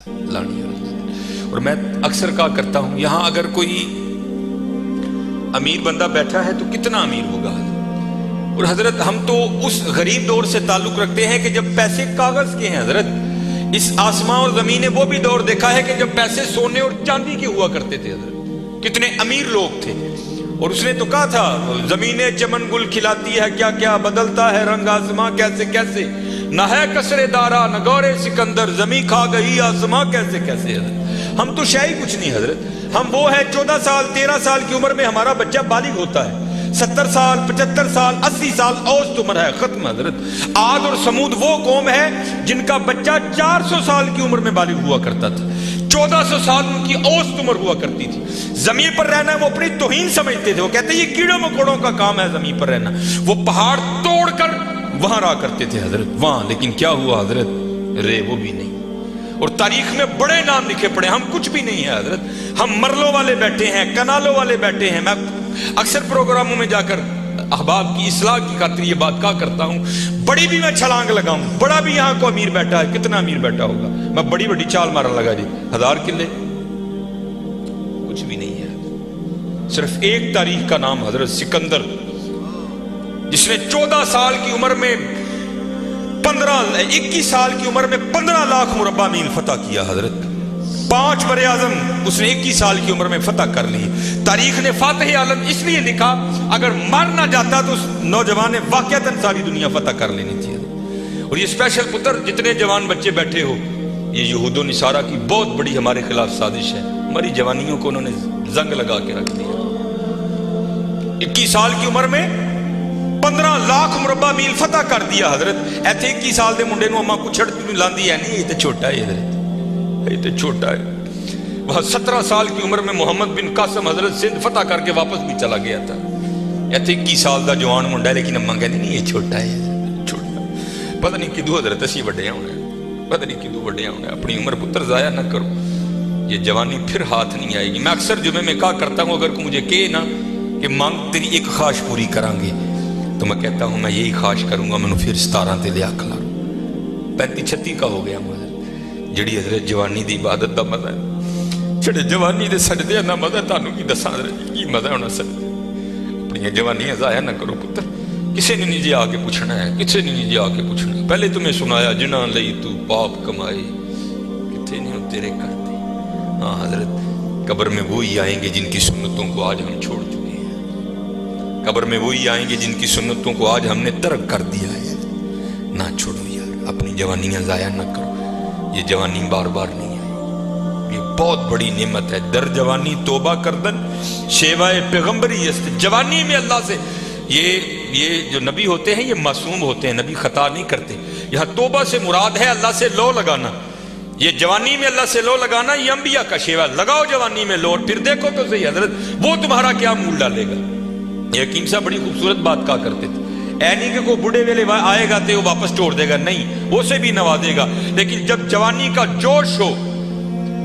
لانی اور میں اکثر کہا کرتا ہوں یہاں اگر کوئی امیر بندہ بیٹھا ہے تو کتنا امیر ہوگا، اور حضرت ہم تو اس غریب دور سے تعلق رکھتے ہیں کہ جب پیسے کاغذ کے ہیں حضرت. اس آسمان اور زمین نے وہ بھی دور دیکھا ہے کہ جب پیسے سونے اور چاندی کے ہوا کرتے تھے حضرت. کتنے امیر لوگ تھے، اور اس نے تو کہا تھا زمینیں چمن گل کھلاتی ہے کیا کیا، بدلتا ہے رنگ آسماں کیسے کیسے، نہ ہے کسرے دارا نہ گورے سکندر، زمین کھا گئی آسماں کیسے کیسے. حضرت ہم تو شے ہی کچھ نہیں حضرت. ہم وہ ہیں 14 سال 13 سال کی عمر میں ہمارا بچہ بالغ ہوتا ہے، 70 سال 75 سال 80 سال اوسط عمر ہے، ختم حضرت. عاد اور سمود وہ قوم ہے جن کا بچہ 400 سال کی عمر میں بالغ ہوا کرتا تھا، 1400 سال ان کی اوسط عمر ہوا کرتی تھی. زمین پر رہنا وہ اپنی توہین سمجھتے تھے، وہ کہتے ہیں یہ کیڑوں مکوڑوں کا کام ہے زمین پر رہنا. وہ پہاڑ توڑ کر وہاں رہا کرتے تھے حضرت وہاں. لیکن کیا ہوا حضرت، رے وہ بھی نہیں. اور تاریخ میں بڑے نام لکھے پڑے، ہم کچھ بھی نہیں ہے حضرت. ہم مرلوں والے بیٹھے ہیں، کنالوں والے بیٹھے ہیں. میں اکثر پروگراموں میں جا کر احباب کی اصلاح کی خاطر یہ بات کہا کرتا ہوں، بڑی بھی میں چھلانگ لگاؤں، بڑا بھی یہاں کو امیر بیٹھا ہے، کتنا امیر بیٹھا ہوگا، میں بڑی بڑی چال مارن لگا جی 1000 کلے، کچھ بھی نہیں ہے. صرف ایک تاریخ کا نام حضرت سکندر، جس نے 14 سال کی عمر میں 21 سال کی عمر میں 15 لاکھ مربع میل فتح کیا حضرت. 5 بر اعظم اس نے 21 سال کی عمر میں فتح کر لی. تاریخ نے فاتح عالم اس لیے لکھا، اگر مر نہ جاتا تو اس نوجوان نے واقعتاً ساری دنیا فتح کر لینی تھی. اور یہ اسپیشل پتر جتنے جوان بچے بیٹھے ہو، یہ یہود و نصارہ کی بہت بڑی ہمارے خلاف سازش ہے. ہماری جوانیوں کو انہوں نے زنگ لگا کے رکھ دیا. 21 سال کی عمر میں 15 لاکھ مربع میل فتح کر دیا حضرت. ایتھے 21 سال دے منڈے نو اما کچھڑ لاندی ہے نہیں، یہ تو چھوٹا ہے حضرت، یہ تو چھوٹا ہے. وہاں 17 سال کی عمر میں محمد بن قاسم حضرت سندھ فتح کر کے واپس بھی چلا گیا تھا. ایتھے 21 سال دا جوان منڈا ہے، لیکن اما کہندی نہیں یہ چھوٹا ہے، چھوٹا. پتہ نہیں کدو حضرت اسی وڈے ہونے، پتہ نہیں کدو وڈے ہونے. اپنی عمر پتر ضائع نہ کرو، یہ جوانی پھر ہاتھ نہیں آئے گی. میں اکثر جمعے میں کہا کرتا ہوں، اگر کوئی مجھے کہے نا کہ مانگ تیری ایک خواہش پوری کریں گے، تو میں کہتا ہوں میں یہی خواہش کروں گا میں پھر 17 تے لیا کھلا 35-36 کا ہو گیا حضرت. جڑی حضرت جوانی دی عبادت دا مزہ ہے، جڑے جوانی دے سجدے دا مزہ تانوں کی دساں حضرت کی مزہ ہونا سجدے. اپنی جوانیاں ضائع نہ کرو پتر. کسے نے نہیں جی آ کے پوچھنا ہے، کسے نے نہیں جی آ کے پوچھنا ہے. پہلے تمہیں سنایا جنہاں لئی تو پاپ کمائی، کتنے نہیں تیرے کرتے. ہاں حضرت قبر میں وہی آئیں گے جن کی سنتوں کو آج ہم چھوڑ چکے ہیں. قبر میں وہی آئیں گے جن کی سنتوں کو آج ہم نے ترک کر دیا ہے. نہ چھوڑو یار، اپنی جوانیاں ضائع نہ کرو. یہ جوانی بار بار نہیں آئی، یہ بہت بڑی نعمت ہے. در جوانی توبہ کردن شیوائے پیغمبری است. جوانی میں اللہ سے یہ جو نبی ہوتے ہیں یہ معصوم ہوتے ہیں، نبی خطا نہیں کرتے. یہاں توبہ سے مراد ہے اللہ سے لو لگانا. یہ جوانی میں اللہ سے لو لگانا یہ انبیاء کا شیوا. لگاؤ جوانی میں لو، پھر دیکھو تو صحیح حضرت وہ تمہارا کیا مول ڈالے گا. یہ حکیم صاحب بڑی خوبصورت بات کہا کرتے تھے، اے نہیں کہ کوئی بڑھے ویلے آئے گا تو وہ واپس چھوڑ دے گا، نہیں، وہ سے بھی نوازے گا. لیکن جب جوانی کا جوش ہو،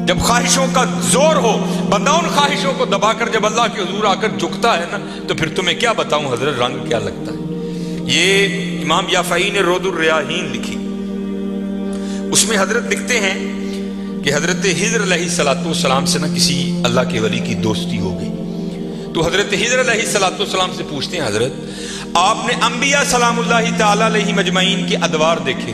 جب خواہشوں کا زور ہو، بندہ ان خواہشوں کو دبا کر جب اللہ کے حضور آ کر جھکتا ہے نا، تو پھر تمہیں کیا بتاؤں حضرت رنگ کیا لگتا ہے. یہ امام یافعی نے رود الریاحین لکھی، اس میں حضرت لکھتے ہیں کہ حضرت خضر علیہ السلام سے نا کسی اللہ کے ولی کی دوستی ہو گئی. تو حضرت خضر علیہ السلام سے پوچھتے ہیں حضرت آپ نے انبیاء سلام اللہ تعالیٰ علیہ مجمعین کے ادوار دیکھے،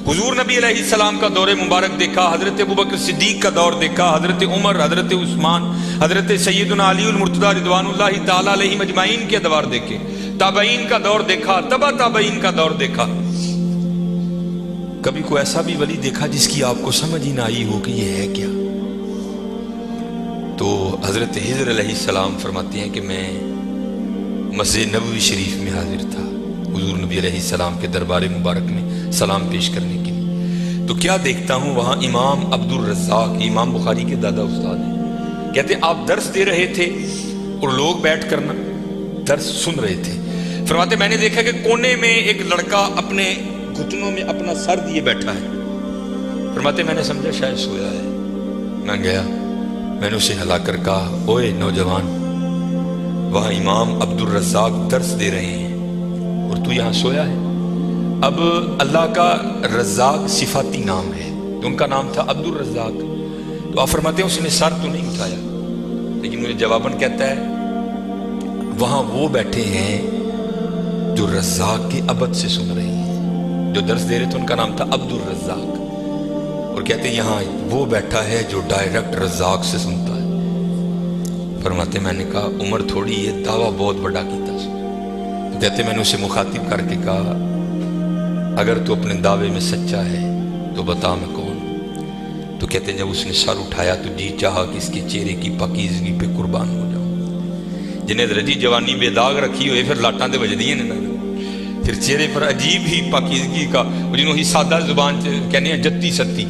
حضور نبی علیہ السلام کا دور مبارک دیکھا، حضرت ابوبکر صدیق کا دور دیکھا، حضرت عمر، حضرت عثمان، حضرت سیدنا علی المرتضی رضوان اللہ تعالیٰ علیہ مجمعین کے ادوار دیکھے، تابعین کا دور دیکھا، تبع تابعین کا دور دیکھا. کبھی کوئی ایسا بھی ولی دیکھا جس کی آپ کو سمجھ ہی نہ آئی ہو کہ یہ ہے کیا؟ تو حضرت خضر علیہ السلام فرماتے ہیں کہ میں مسجد نبوی شریف میں حاضر تھا حضور نبی علیہ السلام کے دربار مبارک میں سلام پیش کرنے کے لیے. تو کیا دیکھتا ہوں وہاں امام عبد الرزاق، امام بخاری کے دادا استاد ہیں، کہتے ہیں آپ درس دے رہے تھے اور لوگ بیٹھ کر نا درس سن رہے تھے. فرماتے میں نے دیکھا کہ کونے میں ایک لڑکا اپنے گھٹنوں میں اپنا سر دیے بیٹھا ہے. فرماتے میں نے سمجھا شاید سویا ہے. میں گیا، میں نے اسے ہلا کر کہا اوئے نوجوان، وہاں امام عبد الرزاق درس دے رہے ہیں اور تو یہاں سویا ہے. اب اللہ کا رزاق صفاتی نام ہے، تو ان کا نام تھا عبد الرزاق. تو آپ فرماتے ہیں اس نے سر تو نہیں اٹھایا، لیکن مجھے جواباً کہتا ہے وہاں وہ بیٹھے ہیں جو رزاق کے ابد سے سن رہے ہیں. جو درس دے رہے تھے ان کا نام تھا عبد الرزاق، اور کہتے ہیں یہاں وہ بیٹھا ہے جو ڈائریکٹ رزاق سے سنتا ہے. فرماتے میں نے کہا عمر تھوڑی یہ دعویٰ بہت بڑا کیتا. تو کہتے میں نے اسے مخاطب کر کے کہا اگر تو اپنے دعوے میں سچا ہے تو بتا میں کون. تو کہتے ہیں جب اس نے سر اٹھایا تو جی چاہا کہ اس کے چہرے کی پاکیزگی پہ قربان ہو جاؤں. جنہیں درجی جوانی بے داغ رکھی ہوئے پھر لاٹاں دے وجدی ہیں نا، پھر چہرے پر عجیب ہی پاکیزگی کا جنہوں ہی سادہ زبان کہنے ہیں جتی ستی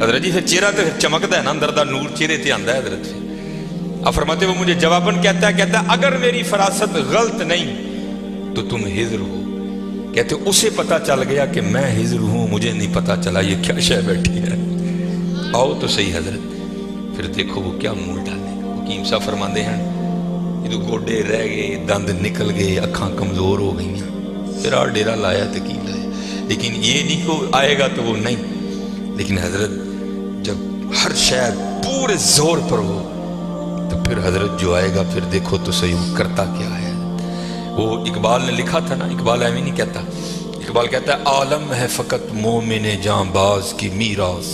حضرت جی. پھر چہرہ تو چمکتا ہے نا، اندر دا نور چہرے تے آندا ہے حضرت. آپ فرماتے وہ مجھے جواباً کہتا ہے اگر میری فراست غلط نہیں تو تم ہجر ہو. کہتے اسے پتہ چل گیا کہ میں ہجر ہوں، مجھے نہیں پتہ چلا یہ کیا شے بیٹھی ہے. آؤ تو صحیح حضرت. پھر دیکھو وہ کیا منہ ڈالے. حکیم صاحب فرماندے ہیں یہ گوڈے رہ گئے، دند نکل گئے، اکھاں کمزور ہو گئی ہیں. پھر آ ڈیرا لایا تو کی لایا، لیکن یہ نہیں کہ آئے گا تو وہ نہیں. لیکن حضرت جب ہر شے پورے زور پر ہو تو پھر حضرت جو آئے گا پھر دیکھو تو صحیح وہ کرتا کیا ہے. وہ اقبال نے لکھا تھا نا، اقبال ایویں نہیں کہتا. اقبال کہتا ہے عالم ہے فقط مومن جاں باز کی میراث،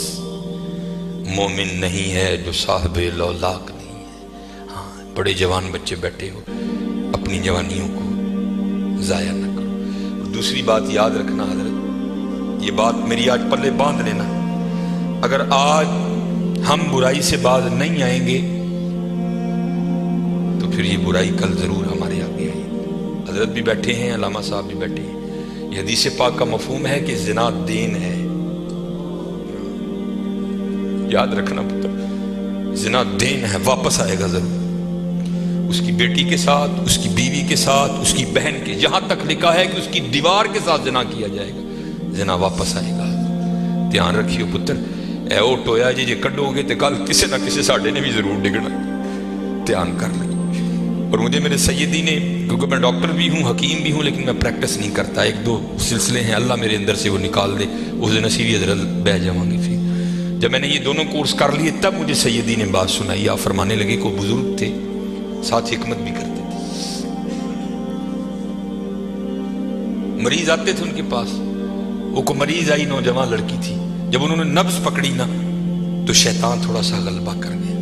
مومن نہیں ہے جو صاحب لولاک نہیں ہے. ہاں بڑے جوان بچے بیٹھے ہو، اپنی جوانیوں کو ضائع نہ کرو. اور دوسری بات یاد رکھنا حضرت، یہ بات میری آج پلے باندھ لینا، اگر آج ہم برائی سے باز نہیں آئیں گے تو پھر یہ برائی کل ضرور ہمارے آگے آئے. حضرت بھی بیٹھے ہیں، علامہ صاحب بھی بیٹھے ہیں. یہ حدیث پاک کا مفہوم ہے کہ زنا دین ہے. یاد رکھنا پتر، زنا دین ہے، واپس آئے گا ضرور. اس کی بیٹی کے ساتھ، اس کی بیوی کے ساتھ، اس کی بہن کے، جہاں تک لکھا ہے کہ اس کی دیوار کے ساتھ زنا کیا جائے گا، زنا واپس آئے گا. دھیان رکھیو پتر، اے او ٹویا جی جے کڈو گے تو کل کسی نہ کسی ساڈے نے بھی ضرور ڈگنا. دھیان کر لیں. اور مجھے میرے سیدی نے، کیونکہ میں ڈاکٹر بھی ہوں، حکیم بھی ہوں، لیکن میں پریکٹس نہیں کرتا. ایک دو سلسلے ہیں، اللہ میرے اندر سے وہ نکال دے، اس دن اسی بھی حضرت بہ جاؤں گی. پھر جب میں نے یہ دونوں کورس کر لیے تب مجھے سیدی نے بات سنائی. آپ فرمانے لگے کوئی بزرگ تھے ساتھ حکمت بھی کرتے تھے. مریض آتے تھے ان کے پاس، وہ کو مریض آئی، نوجوان لڑکی تھی. جب انہوں نے نبض پکڑی نا تو شیطان تھوڑا سا غلبہ کر گیا،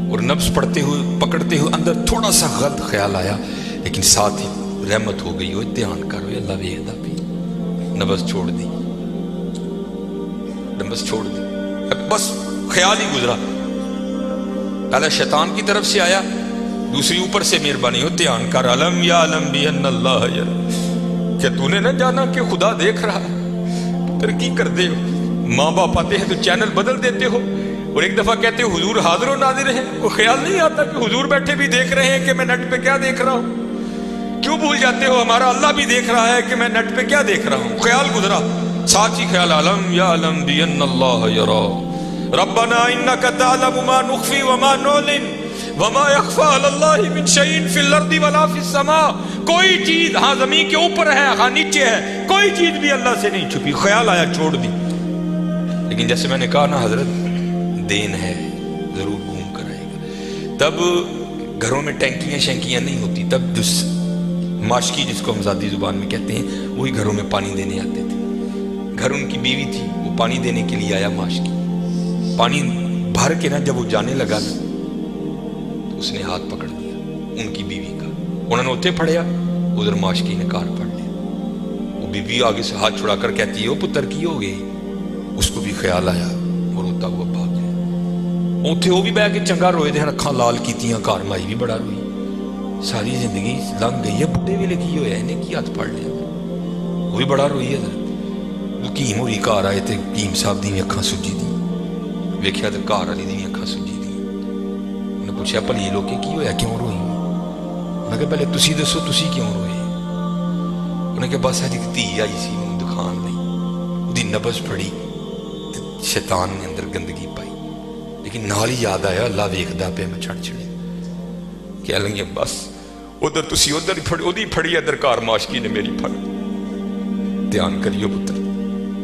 اور نبض پڑھتے ہوئے پکڑتے ہوئے اندر تھوڑا سا غلط خیال آیا، لیکن ساتھ ہی رحمت ہو گئی. وہ دھیان کرو اللہ ویکھدا پئی. نبض چھوڑ دی، نبض چھوڑ دی، بس خیال ہی گزرا. پہلے شیطان کی طرف سے آیا، دوسری اوپر سے مہربانی ہو. دھیان کر، علم یا علم بھی ان اللہ یرا. کیا تو نے نہ جانا کہ خدا دیکھ رہا ہے؟ ترقی کر دے. ماں باپ آتے ہیں تو چینل بدل دیتے ہو، اور ایک دفعہ کہتے ہو حضور حاضر و ناظر ہیں. وہ خیال نہیں آتا کہ حضور بیٹھے بھی دیکھ رہے ہیں کہ میں نیٹ پہ کیا دیکھ رہا ہوں؟ کیوں بھول جاتے ہو ہمارا اللہ بھی دیکھ رہا ہے کہ میں نیٹ پہ کیا دیکھ رہا ہوں؟ خیال گزرا، ساتھ ہی خیال علم یا علم بھی ان اللہ یرا. ربنا انک تعلم ما نخفی وما نعلن وما یخفی علی اللہ من شیء فی الارض ولا فی السماء. کوئی چیز ہاں زمین کے اوپر ہے، ہاں نیچے ہے، کوئی چیز بھی اللہ سے نہیں چھپی. خیال آیا چھوڑ دی. لیکن جیسے میں نے کہا نا حضرت، دین ہے ضرور گھوم کر آئے گا. تب گھروں میں ٹینکیاں شینکیاں نہیں ہوتی، تب ماشکی جس کو ہم ذاتی زبان میں کہتے ہیں وہی گھروں میں پانی دینے آتے تھے. گھر ان کی بیوی تھی، وہ پانی دینے کے لیے آیا. ماشکی پانی بھر کے نا جب وہ جانے لگا نا تو اس نے ہاتھ پکڑ دیا ان کی بیوی کا. انہوں نے اتنے پھڑیا، ادھر ماشکی نے کار پڑ لیا. وہ بیوی آگے سے ہاتھ چھڑا کر کہتی ہے وہ پتر کی ہو گئی. اس کو بھی خیال آیا، وہ روتا ہوا بھاگ گیا. اتنے وہ بھی بہ کے چنگا روئے دے، اکھاں لال کیتیاں. گھر مائی بھی بڑا روئی. ساری زندگی لنگ گئی ہے، بڈھے ویلے کی ہویا انہیں کی ہاتھ پڑ لیا. وہ بھی بڑا روئی ہے. حکیم ہوئی گھر آئے تو حکیم صاحب دی اکھاں سجی دی. ویکھیا تو گھر والی دی اکھاں سجی دی. انہیں پوچھا بھلی لوگ کی ہویا، کیوں روئی؟ انہیں کہا پہلے تسی دسو تسی کیوں روئے؟ انہیں کہا بس اج دھی آئی سی مینوں دکھان لئی، اودی نبض پھڑی، شیطان نے اندر گندگی پائی. لیکن نال ہی یاد آیا اللہ ویکھدا پیا، میں چھڑ چھڑے کہہ لیں گے بس ادھر تسی ادھر اودی پھڑی، ادھر کار ماشکی نے میری پھڑ. دھیان کریو پتر،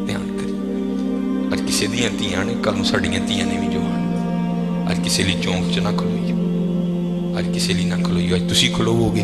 دھیان کریو. اج ਕਿਸੇ ਦੀਆਂ ਧੀਆਂ ਨੇ, ਕੱਲ ਨੂੰ ਸਾਡੀਆਂ ਧੀਆਂ ਨੇ ਵੀ ਜੋ ਆਉਣ। ਅੱਜ ਕਿਸੇ ਲਈ ਚੌਂਕ 'ਚ ਨਾ ਖਲੋਈਓ, ਅੱਜ ਕਿਸੇ ਲਈ ਨਾ ਖਲੋਈਓ, ਅੱਜ ਤੁਸੀਂ ਖਲੋਵੋਗੇ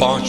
5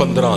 15